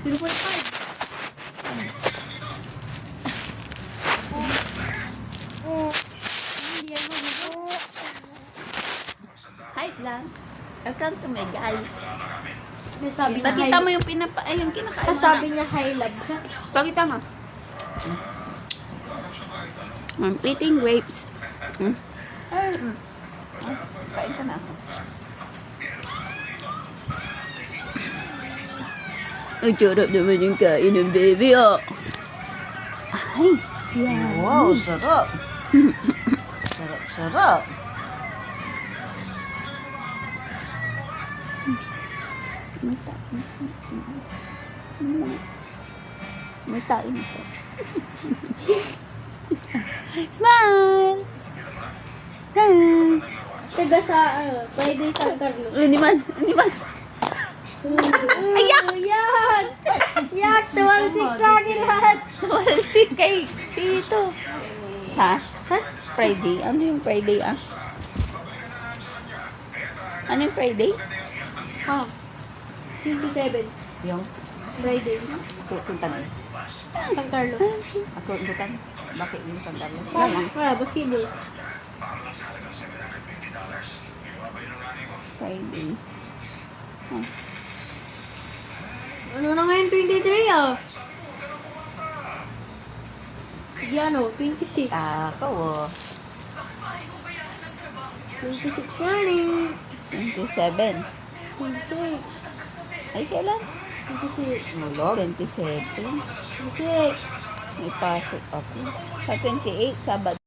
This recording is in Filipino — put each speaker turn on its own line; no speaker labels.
0.5. Hindi yan mo.
Height lang. Welcome to my guys.
Sabi niya
Pakita mo
high.
yung yung kinakain mo
Sabi
na.
niya high love ka.
Pakita mo. I'm eating grapes. Kain ka na. Ang sarap naman yung kain ng baby, oh. Ay, yeah.
Wow, sarap. Sarap.
May tain. May tain ito. Smile! Smile!
Taga sa, Friday San Carlos.
Animal!
Ayak! Yak! Yak! Tuwalsik sa akin lahat.
Walsik kay Tito. Ha? Friday? Ano yung Friday, ah? Ano yung Friday?
Ha? 27.
Yung
Friday.
kuntan.
San Carlos.
Ako kuntan. Bakit yung sandali?
Basketball.
Friday.
Ano na ngayon 23 ah? Sige ano, 26.
Ako, oh.
26 nga eh.
27.
26.
Ay, kailan?
26.
Mulog.
27.
26.
May pasok ako. Sa 28, Sabado.